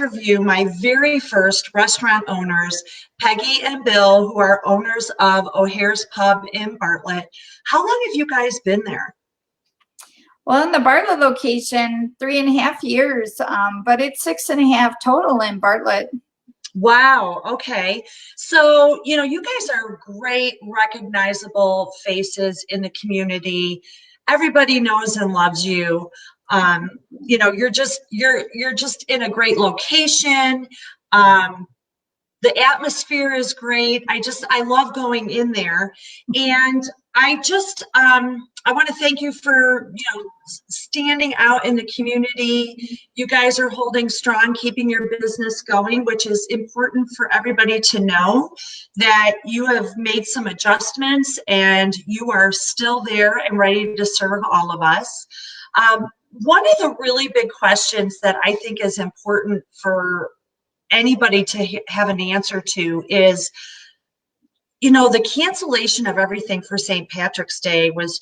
interview my very first restaurant owners, Peggy and Bill, who are owners of O'Hare's Pub in Bartlett. How long have you guys been there? Well, in the Bartlett location, 3.5 years, but it's 6.5 total in Bartlett. Wow. Okay. So, you guys are great, recognizable faces in the community. Everybody knows and loves you. You're just in a great location. The atmosphere is great. I love going in there. And I want to thank you for, standing out in the community. You guys are holding strong, keeping your business going, which is important for everybody to know that you have made some adjustments and you are still there and ready to serve all of us. One of the really big questions that I think is important for anybody to have an answer to is, the cancellation of everything for St. Patrick's Day was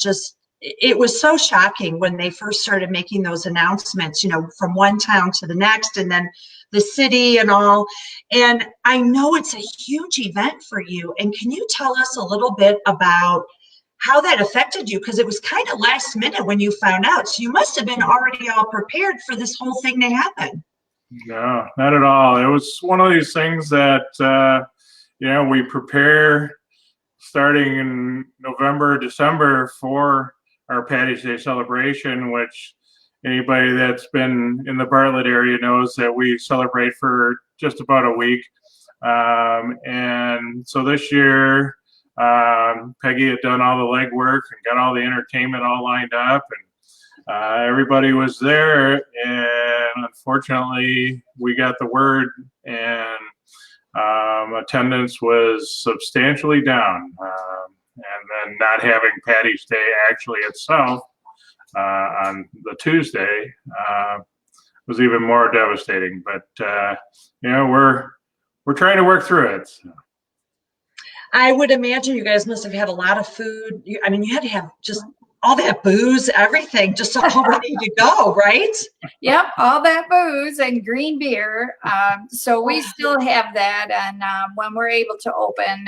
it was so shocking when they first started making those announcements, from one town to the next and then the city and all. And I know it's a huge event for you. And can you tell us a little bit about how that affected you? Because it was kind of last minute when you found out. So you must have been already all prepared for this whole thing to happen. No, not at all. It was one of these things that, we prepare starting in November, December for our Patty's Day celebration, which anybody that's been in the Bartlett area knows that we celebrate for just about a week. And so this year, Peggy had done all the legwork and got all the entertainment all lined up, and everybody was there. And unfortunately, we got the word, and attendance was substantially down. And then not having Patty's Day actually itself on the Tuesday was even more devastating. But we're trying to work through it. I would imagine you guys must have had a lot of food. You had to have just all that booze, everything, just all ready to go, right? Yep, all that booze and green beer. So we still have that, and when we're able to open,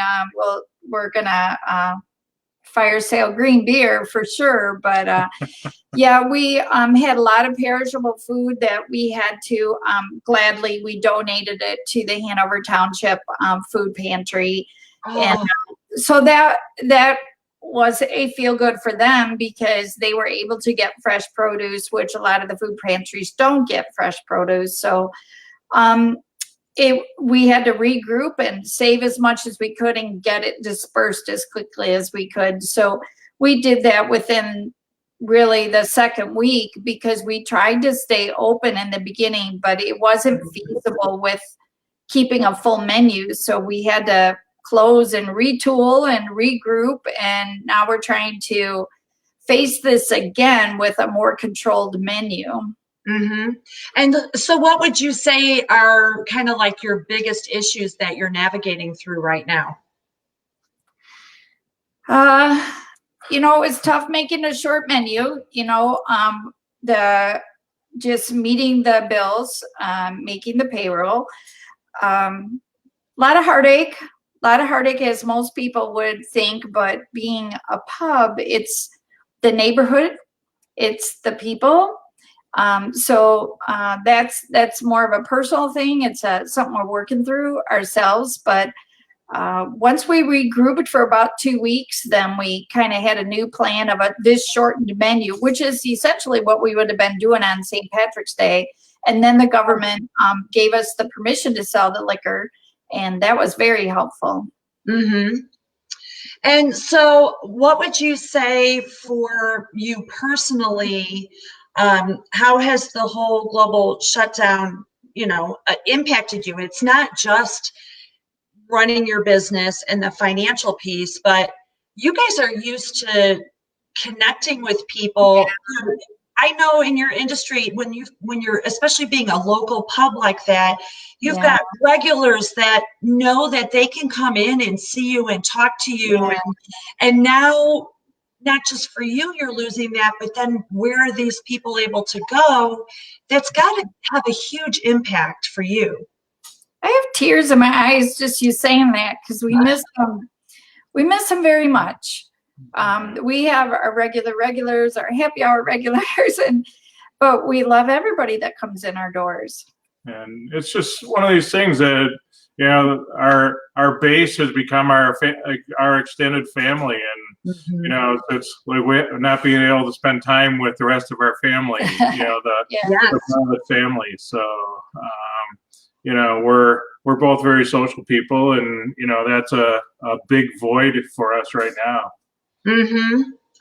we're gonna fire sale green beer for sure. But yeah, we had a lot of perishable food that we had to gladly we donated it to the Hanover Township food pantry, and so that was a feel good for them because they were able to get fresh produce, which a lot of the food pantries don't get fresh produce. So we had to regroup and save as much as we could and get it dispersed as quickly as we could. So we did that within really the second week because we tried to stay open in the beginning, but it wasn't feasible with keeping a full menu. So we had to close and retool and regroup, and now we're trying to face this again with a more controlled menu. Mm-hmm. And so what would you say are kind of like your biggest issues that you're navigating through right now? It's tough making a short menu, just meeting the bills, making the payroll, a lot of heartache as most people would think, but being a pub, it's the neighborhood, it's the people. So that's more of a personal thing. It's something we're working through ourselves. But once we regrouped for about 2 weeks, then we kind of had a new plan of this shortened menu, which is essentially what we would have been doing on St. Patrick's Day. And then the government gave us the permission to sell the liquor. And that was very helpful. Mm-hmm. And so what would you say for you personally, how has the whole global shutdown, impacted you? It's not just running your business and the financial piece, but you guys are used to connecting with people. I know in your industry, when you're especially being a local pub like that, you've got regulars that know that they can come in and see you and talk to you. And now not just for you, you're losing that, but then where are these people able to go? That's got to have a huge impact for you. I have tears in my eyes just you saying that, because we miss them. We miss them very much. We have our regulars, our happy hour regulars, but we love everybody that comes in our doors. And it's just one of these things that, you know, our base has become our extended family, and you know, it's like we not being able to spend time with the rest of our family, you know, the private family. So, you know, we're both very social people, and you know, that's a big void for us right now.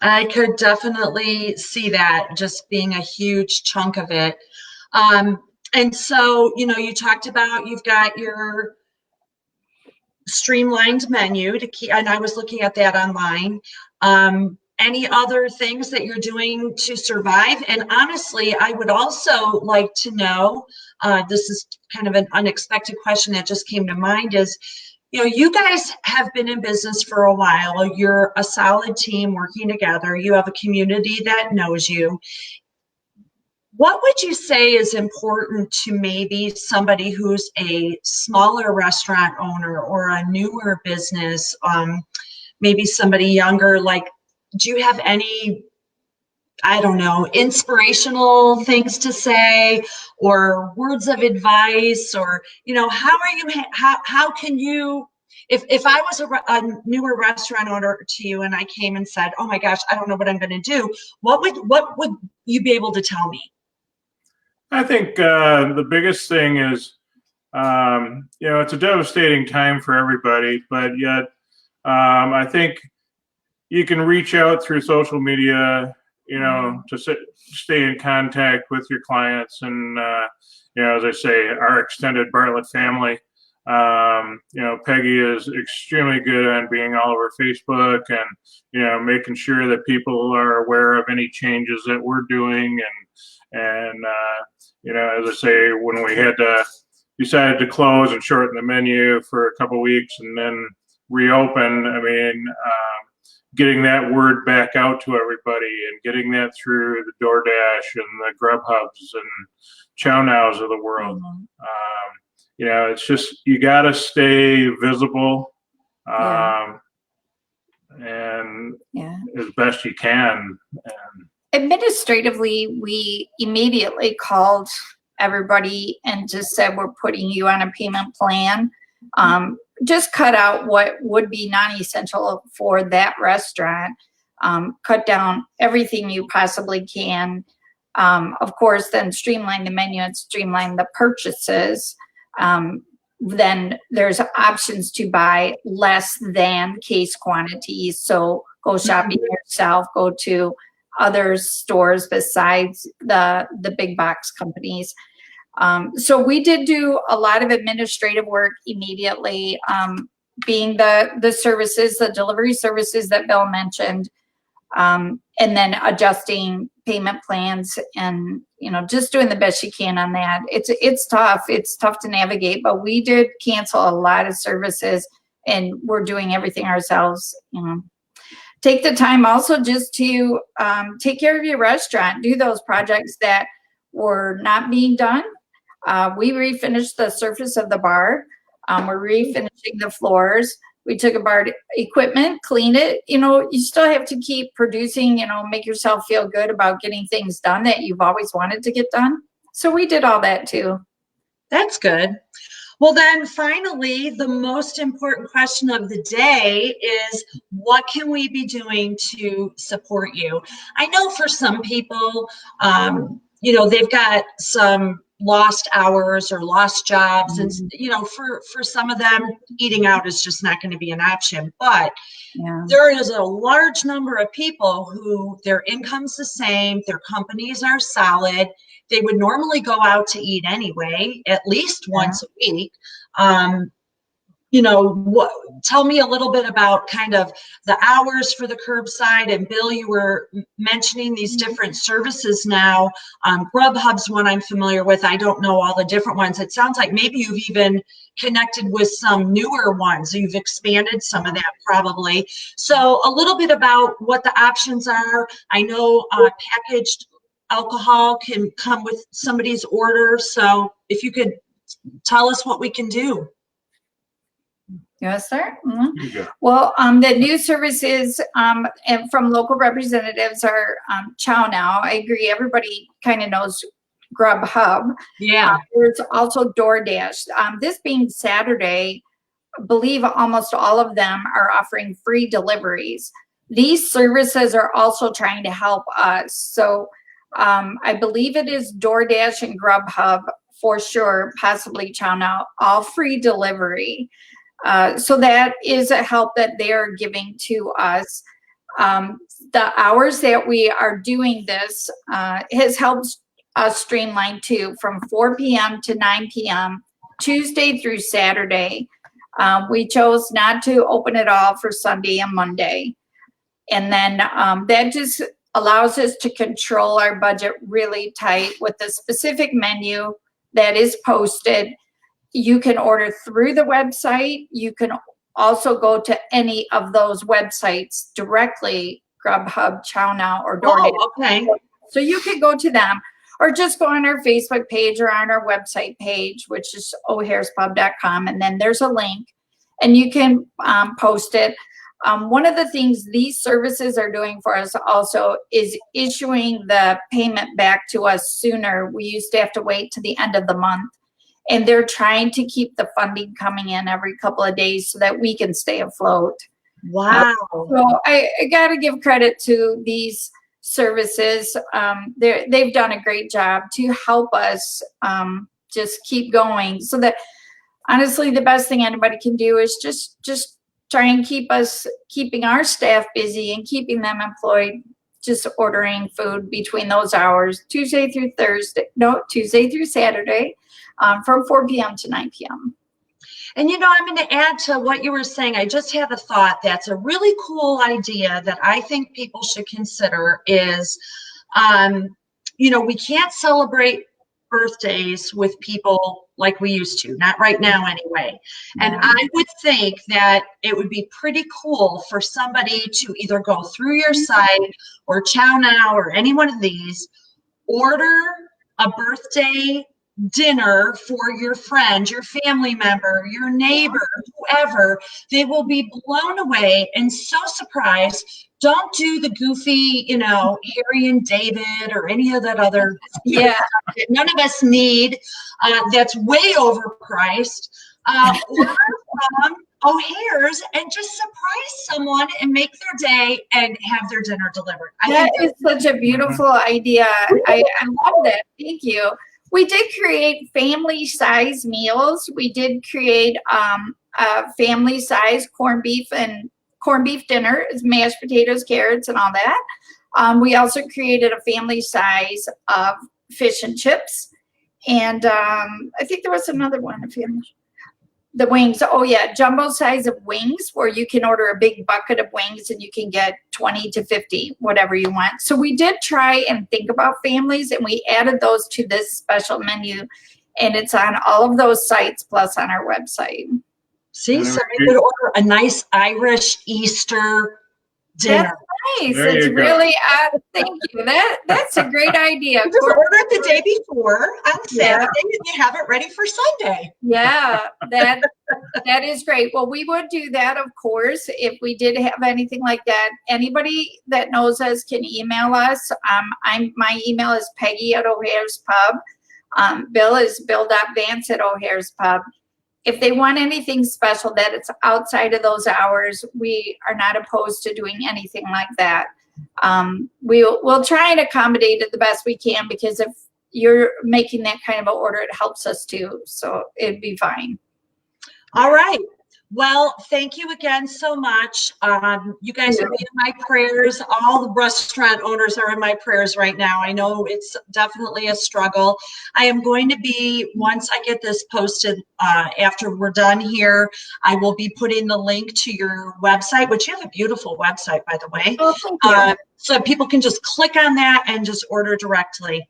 I could definitely see that just being a huge chunk of it. And so, you know, you talked about you've got your streamlined menu to keep, and I was looking at that online. Any other things that you're doing to survive? And honestly, I would also like to know, this is kind of an unexpected question that just came to mind, is, you know, you guys have been in business for a while. You're a solid team working together. You have a community that knows you. What would you say is important to maybe somebody who's a smaller restaurant owner or a newer business, maybe somebody younger? Like, do you have any, I don't know, inspirational things to say, or words of advice, or, you know, how can you, if I was a newer restaurant owner to you and I came and said, oh my gosh, I don't know what I'm going to do, what would you be able to tell me? I think the biggest thing is, you know, it's a devastating time for everybody, but yet I think you can reach out through social media, you know, to stay in contact with your clients. And, you know, as I say, our extended Bartlett family, you know, Peggy is extremely good on being all over Facebook and, you know, making sure that people are aware of any changes that we're doing. And you know, as I say, when we had decided to close and shorten the menu for a couple of weeks and then reopen, I mean, getting that word back out to everybody and getting that through the DoorDash and the Grubhubs and Chow Nows of the world. You know, it's just, you got to stay visible and as best you can. And administratively, we immediately called everybody and just said, we're putting you on a payment plan. Just cut out what would be non-essential for that restaurant. Cut down everything you possibly can. Of course, then streamline the menu and streamline the purchases. Then there's options to buy less than case quantities. So go shopping yourself, go to other stores besides the big box companies. So we did do a lot of administrative work immediately, being the services, the delivery services that Bill mentioned, and then adjusting payment plans and, you know, just doing the best you can on that. It's tough. It's tough to navigate, but we did cancel a lot of services and we're doing everything ourselves, you know. Take the time also just to take care of your restaurant. Do those projects that were not being done. We refinished the surface of the bar. We're refinishing the floors. We took apart equipment, cleaned it. You know, you still have to keep producing, you know, make yourself feel good about getting things done that you've always wanted to get done. So we did all that too. That's good. Well, then finally, the most important question of the day is, what can we be doing to support you? I know for some people, you know, they've got some lost hours or lost jobs, and, you know, for some of them, eating out is just not going to be an option. But there is a large number of people who their income's the same, their companies are solid. They would normally go out to eat anyway, at least once a week. tell me a little bit about kind of the hours for the curbside. And Bill, you were mentioning these different services now. Grubhub's one I'm familiar with. I don't know all the different ones. It sounds like maybe you've even connected with some newer ones. You've expanded some of that probably. So a little bit about what the options are. I know packaged alcohol can come with somebody's order. So if you could tell us what we can do. You want to start? Yeah. Well, the new services and from local representatives are Chow Now. I agree. Everybody kind of knows Grubhub. Yeah. There's also DoorDash. This being Saturday, I believe almost all of them are offering free deliveries. These services are also trying to help us. So I believe it is DoorDash and Grubhub for sure, possibly Chow Now, all free delivery. So that is a help that they are giving to us. The hours that we are doing this has helped us streamline too, from 4 p.m. to 9 p.m., Tuesday through Saturday. We chose not to open it all for Sunday and Monday. And then that just allows us to control our budget really tight with a specific menu that is posted. You can order through the website. You can also go to any of those websites directly, Grubhub, Chow Now, or DoorDash. Oh, okay. So you could go to them or just go on our Facebook page or on our website page, which is o'harespub.com. And then there's a link and you can post it. One of the things these services are doing for us also is issuing the payment back to us sooner. We used to have to wait to the end of the month. And they're trying to keep the funding coming in every couple of days so that we can stay afloat. Wow. So I got to give credit to these services. They've done a great job to help us just keep going. So that honestly, the best thing anybody can do is just try and keeping our staff busy and keeping them employed, just ordering food between those hours, Tuesday through Saturday. From 4 p.m. to 9 p.m. And I'm going to add to what you were saying. I just had a thought that's a really cool idea that I think people should consider is, we can't celebrate birthdays with people like we used to, not right now anyway. And I would think that it would be pretty cool for somebody to either go through your site or Chow Now or any one of these, order a birthday dinner for your friend, your family member, your neighbor, whoever. They will be blown away and so surprised. Don't do the goofy, Harry and David or any of that other stuff that none of us need. That's way overpriced. Order from O'Hare's and just surprise someone and make their day and have their dinner delivered. That is such a beautiful idea. I love that. Thank you. We did create family size meals. We did create a family size corned beef dinner, mashed potatoes, carrots, and all that. We also created a family size of fish and chips. And I think there was another one, the wings. Oh yeah, jumbo size of wings where you can order a big bucket of wings and you can get 20 to 50, whatever you want. So we did try and think about families and we added those to this special menu and it's on all of those sites plus on our website. See, somebody could order a nice Irish Easter dinner. That's nice. It's really, thank you. That's a great idea. You just order it the day before on Saturday and you have it ready for Sunday. Yeah, that is great. Well, we would do that, of course, if we did have anything like that. Anybody that knows us can email us. My email is Peggy at O'Hare's Pub. Bill is Bill.Vance at O'Hare's Pub. If they want anything special that it's outside of those hours, we are not opposed to doing anything like that. We'll try and accommodate it the best we can because if you're making that kind of an order, it helps us too. So it'd be fine. All right. Well, thank you again so much. You guys are in my prayers. All the restaurant owners are in my prayers right now. I know it's definitely a struggle. I am going to be, once I get this posted, after we're done here, I will be putting the link to your website, which you have a beautiful website, by the way. Oh, thank you. So people can just click on that and just order directly.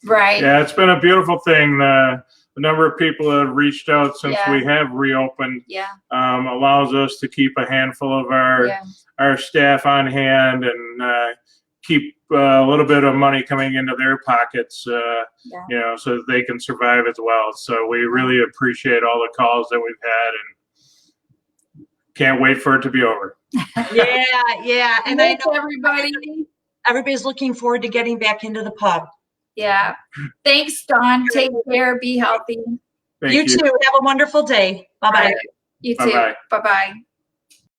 Right. Yeah, it's been a beautiful thing. The number of people that have reached out since Yeah. we have reopened Yeah. allows us to keep a handful of our staff on hand and keep a little bit of money coming into their pockets, you know, so that they can survive as well. So we really appreciate all the calls that we've had and can't wait for it to be over. Yeah. And I know everybody's looking forward to getting back into the pub. Yeah. Thanks, Dawn. Take care. Be healthy. Thank You too. Have a wonderful day. Bye-bye. You too. Bye-bye. Bye-bye.